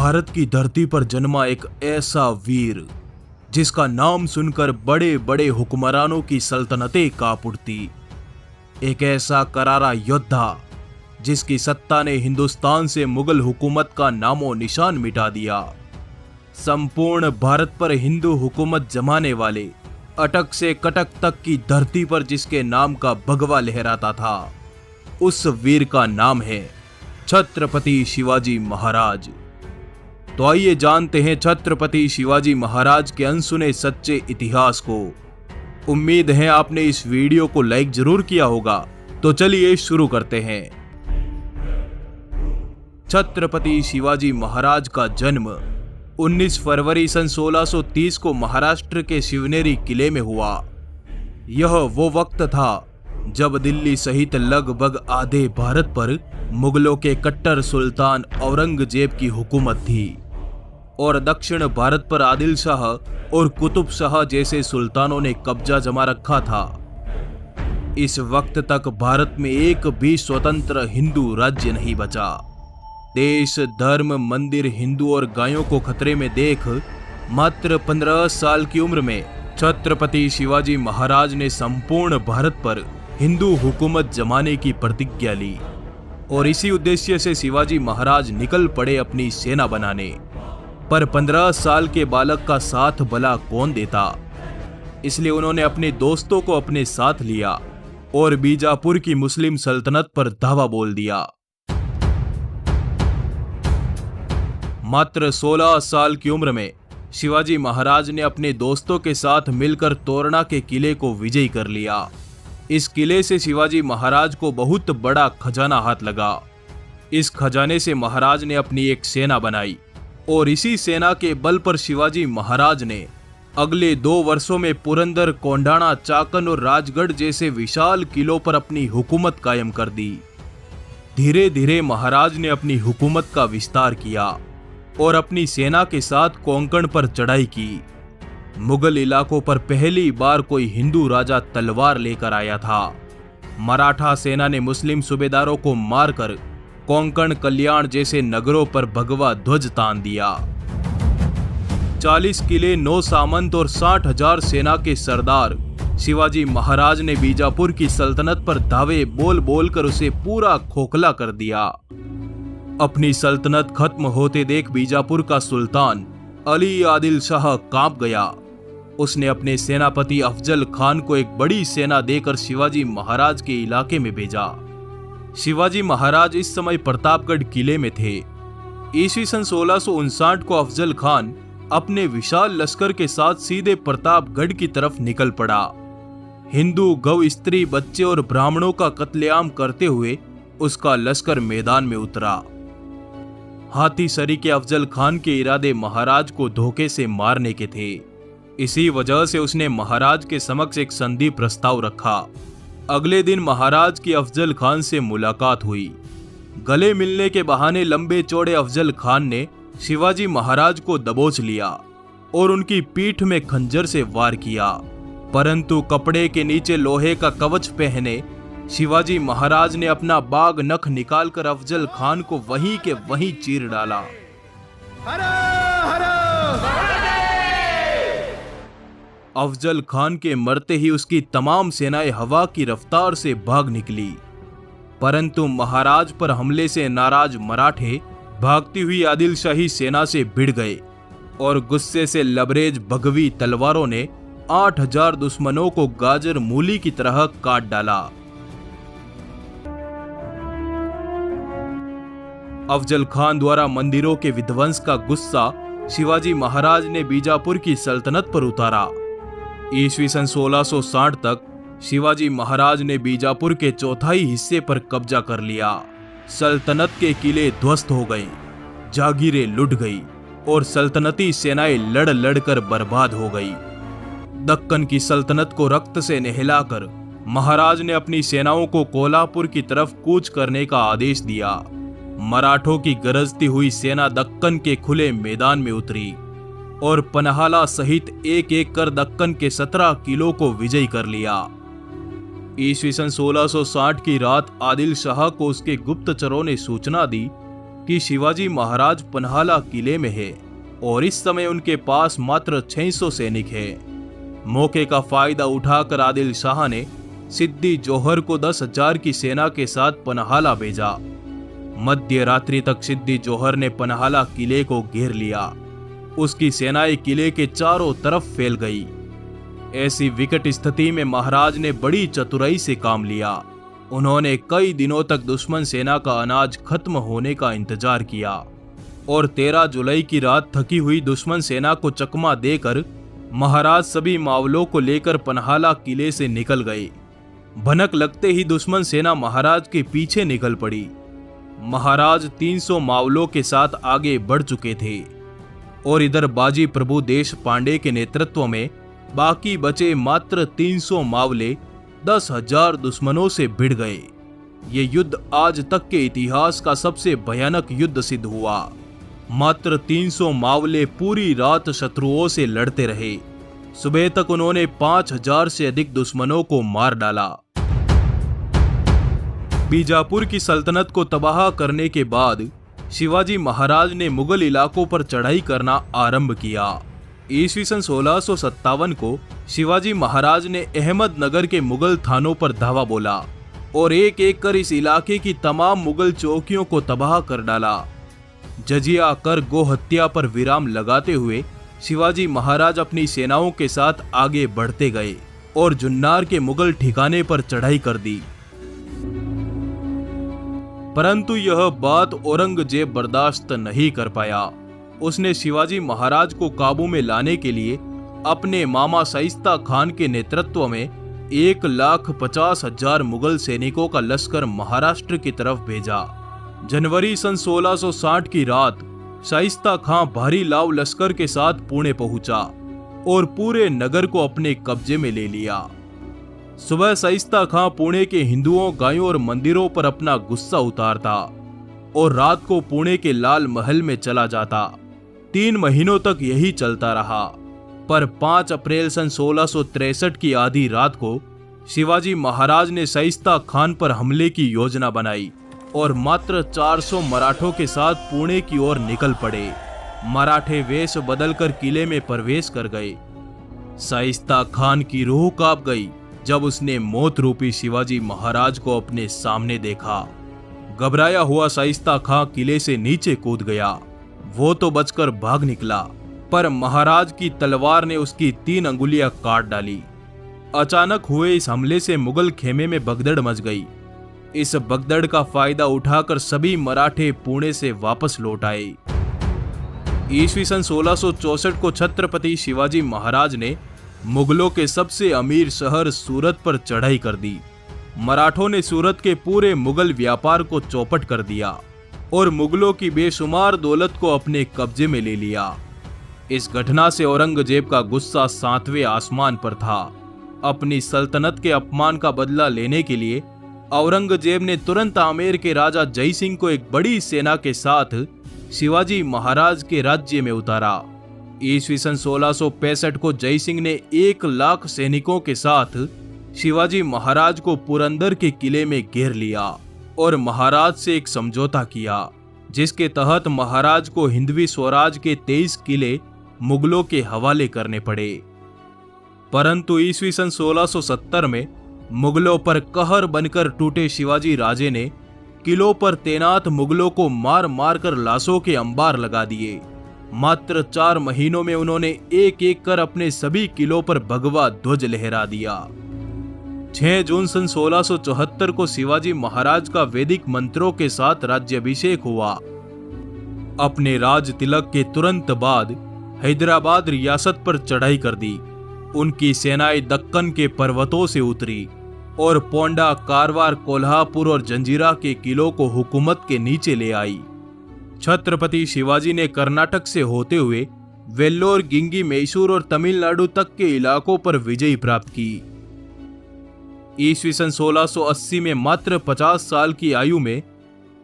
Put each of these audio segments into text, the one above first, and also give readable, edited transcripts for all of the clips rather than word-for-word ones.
भारत की धरती पर जन्मा एक ऐसा वीर जिसका नाम सुनकर बड़े बड़े हुक्मरानों की सल्तनतें कांप उठती। एक ऐसा करारा योद्धा जिसकी सत्ता ने हिंदुस्तान से मुगल हुकूमत का नामो निशान मिटा दिया। संपूर्ण भारत पर हिंदू हुकूमत जमाने वाले अटक से कटक तक की धरती पर जिसके नाम का भगवा लहराता था, उस वीर का नाम है छत्रपति शिवाजी महाराज। तो आइए जानते हैं छत्रपति शिवाजी महाराज के अनसुने सच्चे इतिहास को। उम्मीद है आपने इस वीडियो को लाइक जरूर किया होगा। तो चलिए शुरू करते हैं। छत्रपति शिवाजी महाराज का जन्म 19 फरवरी सन 1630 को महाराष्ट्र के शिवनेरी किले में हुआ। यह वो वक्त था जब दिल्ली सहित लगभग आधे भारत पर मुगलों के कट्टर सुल्तान औरंगजेब की हुकूमत थी और दक्षिण भारत पर आदिल शाह और कुतुब शाह जैसे सुल्तानों ने कब्जा जमा रखा था। इस वक्त तक भारत में एक भी स्वतंत्र हिंदू राज्य नहीं बचा। देश, धर्म, मंदिर, हिंदू और गायों को खतरे में देख मात्र 15 साल की उम्र में छत्रपति शिवाजी महाराज ने संपूर्ण भारत पर हिंदू हुकूमत जमाने की प्रतिज्ञा ली और इसी उद्देश्य से शिवाजी महाराज निकल पड़े अपनी सेना बनाने। पर 15 साल के बालक का साथ भला कौन देता, इसलिए उन्होंने अपने दोस्तों को अपने साथ लिया और बीजापुर की मुस्लिम सल्तनत पर धावा बोल दिया। मात्र 16 साल की उम्र में शिवाजी महाराज ने अपने दोस्तों के साथ मिलकर तोरणा के किले को विजयी कर लिया। इस किले से शिवाजी महाराज को बहुत बड़ा खजाना हाथ लगा। इस खजाने से महाराज ने अपनी एक सेना बनाई और इसी सेना के बल पर शिवाजी महाराज ने अगले 2 वर्षों में पुरंदर, कोंडाणा, चाकन और राजगढ़ जैसे विशाल किलों पर अपनी हुकूमत कायम कर दी। धीरे धीरे महाराज ने अपनी हुकूमत का विस्तार किया और अपनी सेना के साथ कोंकण पर चढ़ाई की। मुगल इलाकों पर पहली बार कोई हिंदू राजा तलवार लेकर आया था। मराठा सेना ने मुस्लिम सूबेदारों को मारकर कोंकण, कल्याण जैसे नगरों पर भगवा ध्वज तान दिया। 40 किले, 9 सामंत और 60,000 सेना के सरदार शिवाजी महाराज ने बीजापुर की सल्तनत पर दावे बोल बोल कर उसे पूरा खोखला कर दिया। अपनी सल्तनत खत्म होते देख बीजापुर का सुल्तान अली आदिल शाह कांप गया। उसने अपने सेनापति अफजल खान को एक बड़ी सेना देकर शिवाजी महाराज के इलाके में भेजा। शिवाजी महाराज इस समय प्रतापगढ़ किले में थे। ईस्वी सन 1659 को अफजल खान अपने विशाल लश्कर के साथ सीधे प्रतापगढ़ की तरफ निकल पड़ा। हिंदू, गौ, स्त्री, बच्चे और ब्राह्मणों का कत्लेआम करते हुए उसका लश्कर मैदान में उतरा। हाथी सरी के अफजल खान के इरादे महाराज को धोखे से मारने के थे। इसी वजह से उसने महाराज के समक्ष एक संधि प्रस्ताव रखा। अगले दिन महाराज की अफजल खान से मुलाकात हुई। गले मिलने के बहाने लंबे चौड़े अफजल खान ने शिवाजी महाराज को दबोच लिया और उनकी पीठ में खंजर से वार किया, परंतु कपड़े के नीचे लोहे का कवच पहने शिवाजी महाराज ने अपना बाग नख निकालकर अफजल खान को वहीं के वहीं चीर डाला। अफजल खान के मरते ही उसकी तमाम सेनाएं हवा की रफ्तार से भाग निकली, परंतु महाराज पर हमले से नाराज मराठे भागती हुई आदिल शाही सेना से भिड़ गए और गुस्से से लबरेज भगवी तलवारों ने 8,000 दुश्मनों को गाजर मूली की तरह काट डाला। अफजल खान द्वारा मंदिरों के विध्वंस का गुस्सा शिवाजी महाराज ने बीजापुर की सल्तनत पर उतारा। ईस्वी सन 1660 तक शिवाजी महाराज ने बीजापुर के चौथाई हिस्से पर कब्जा कर लिया। सल्तनत के किले ध्वस्त हो गए, जागीरें लुट गई और सल्तनती सेनाएं लड़ लड़कर बर्बाद हो गई। दक्कन की सल्तनत को रक्त से नहलाकर महाराज ने अपनी सेनाओं को कोल्हापुर की तरफ कूच करने का आदेश दिया। मराठों की गरजती हुई सेना दक्कन के खुले मैदान में उतरी और पन्हाला सहित एक एक कर दक्कन के 17 किलों को विजयी कर लिया। ईस्वी सन 1660 की रात आदिल शाह को उसके गुप्तचरों ने सूचना दी कि शिवाजी महाराज पन्हाला किले में है और इस समय उनके पास मात्र 600 सैनिक है। मौके का फायदा उठाकर आदिल शाह ने सिद्दी जोहर को 10,000 की सेना के साथ पन्हाला भेजा। मध्य रात्रि तक सिद्दी जोहर ने पन्हाला किले को घेर लिया। उसकी सेनाएं किले के चारों तरफ फैल गई। ऐसी विकट स्थिति में महाराज ने बड़ी चतुराई से काम लिया। उन्होंने कई दिनों तक दुश्मन सेना का अनाज खत्म होने का इंतजार किया और 13 जुलाई की रात थकी हुई दुश्मन सेना को चकमा देकर महाराज सभी मावलों को लेकर पन्हाला किले से निकल गए। भनक लगते ही दुश्मन सेना महाराज के पीछे निकल पड़ी। महाराज 300 मावलों के साथ आगे बढ़ चुके थे और इधर बाजी प्रभु देश पांडे के नेतृत्व में बाकी बचे मात्र 300 मावले 10,000 दुश्मनों से भिड़ गए। ये युद्ध आज तक के इतिहास का सबसे भयानक युद्ध सिद्ध हुआ। मात्र 300 मावले पूरी रात शत्रुओं से लड़ते रहे। सुबह तक उन्होंने 5,000 से अधिक दुश्मनों को मार डाला। बीजापुर की सल्तनत को तबाह करने के बाद शिवाजी महाराज ने मुगल इलाकों पर चढ़ाई करना आरंभ किया। ईस्वी सन 1657 को शिवाजी महाराज ने अहमदनगर के मुगल थानों पर धावा बोला और एक एक कर इस इलाके की तमाम मुगल चौकियों को तबाह कर डाला। जजिया कर गो हत्या पर विराम लगाते हुए शिवाजी महाराज अपनी सेनाओं के साथ आगे बढ़ते गए और जुन्नार के मुगल ठिकाने पर चढ़ाई कर दी। परंतु यह बात औरंगजेब बर्दाश्त नहीं कर पाया। उसने शिवाजी महाराज को काबू में लाने के लिए अपने मामा शाइस्ता खान के नेतृत्व में 1,50,000 मुगल सैनिकों का लश्कर महाराष्ट्र की तरफ भेजा। जनवरी सन 1660 की रात शाइस्ता खां भारी लाव लश्कर के साथ पुणे पहुंचा और पूरे नगर को अपने कब्जे में ले लिया। सुबह शाइस्ता खां पुणे के हिंदुओं, गायों और मंदिरों पर अपना गुस्सा उतारता और रात को पुणे के लाल महल में चला जाता। 3 महीनों तक यही चलता रहा, पर 5 अप्रैल सन 1663 की आधी रात को शिवाजी महाराज ने शाइस्ता खान पर हमले की योजना बनाई और मात्र 400 मराठों के साथ पुणे की ओर निकल पड़े। मराठे वेश बदलकर किले में प्रवेश कर गए। शाइस्ता खान की रूह कांप गई जब उसने मौत रूपी शिवाजी महाराज को अपने सामने देखा। घबराया हुआ शाइस्ता खां किले से नीचे कूद गया। वो तो बचकर भाग निकला, पर महाराज की तलवार ने उसकी 3 अंगुलियां काट डाली। अचानक हुए इस हमले से मुगल खेमे में भगदड़ मच गई। इस भगदड़ का फायदा उठाकर सभी मराठे पुणे से वापस लौट आए। ईस्वी सन 1664 को छत्रपति शिवाजी महाराज ने मुगलों के सबसे अमीर शहर सूरत पर चढ़ाई कर दी। मराठों ने सूरत के पूरे मुगल व्यापार को चौपट कर दिया और मुगलों की बेशुमार दौलत को अपने कब्जे में ले लिया। इस घटना से औरंगजेब का गुस्सा 7वें आसमान पर था। अपनी सल्तनत के अपमान का बदला लेने के लिए औरंगजेब ने तुरंत आमेर के राजा जय सिंह को एक बड़ी सेना के साथ शिवाजी महाराज के राज्य में उतारा। ईस्वी सन 1665 को जय सिंह ने 1 लाख सैनिकों के साथ शिवाजी महाराज को पुरंदर के किले में घेर लिया और महाराज से एक समझौता किया, जिसके तहत महाराज को हिंदवी स्वराज के 23 किले मुगलों के हवाले करने पड़े। परंतु ईस्वी सन 1670 में मुगलों पर कहर बनकर टूटे शिवाजी राजे ने किलों पर तैनात मुगलों को मार मार कर लाशों के अंबार लगा दिए। मात्र 4 महीनों में उन्होंने एक एक कर अपने सभी किलों पर भगवा ध्वज लहरा दिया। 6 जून सन 1674 को शिवाजी महाराज का वैदिक मंत्रों के साथ राज्याभिषेक हुआ। अपने राज तिलक के तुरंत बाद हैदराबाद रियासत पर चढ़ाई कर दी। उनकी सेनाएं दक्कन के पर्वतों से उतरी और पोंडा, कारवार, कोल्हापुर और जंजीरा के किलों को हुकूमत के नीचे ले आई। छत्रपति शिवाजी ने कर्नाटक से होते हुए वेल्लोर, गिंगी, मैसूर और तमिलनाडु तक के इलाकों पर विजय प्राप्त की। ईस्वी सन 1680 में मात्र 50 साल की आयु में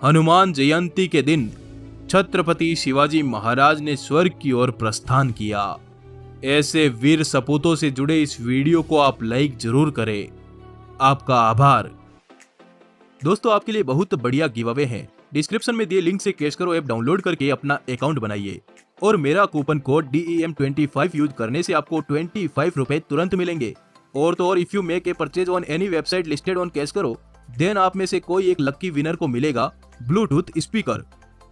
हनुमान जयंती के दिन छत्रपति शिवाजी महाराज ने स्वर्ग की ओर प्रस्थान किया। ऐसे वीर सपूतों से जुड़े इस वीडियो को आप लाइक जरूर करें। आपका आभार। दोस्तों आपके लिए बहुत बढ़िया गिव अवे है। डिस्क्रिप्शन में दिए लिंक से कैश करो ऐप डाउनलोड करके अपना अकाउंट बनाइए और मेरा कूपन कोड DEM25 यूज करने से आपको 25 रुपए तुरंत मिलेंगे। और तो और, if you make a purchase on any website listed on cash करो देन आप में से कोई एक लकी विनर को मिलेगा ब्लूटूथ स्पीकर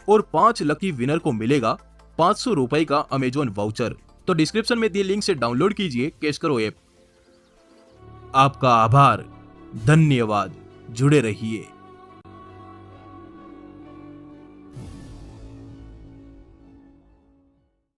और 5 लकी विनर को मिलेगा 500 रुपए का अमेजोन वाउचर। तो डिस्क्रिप्शन में दिए लिंक से डाउनलोड कीजिए कैश करो ऐप। आपका आभार, धन्यवाद, जुड़े रहिए।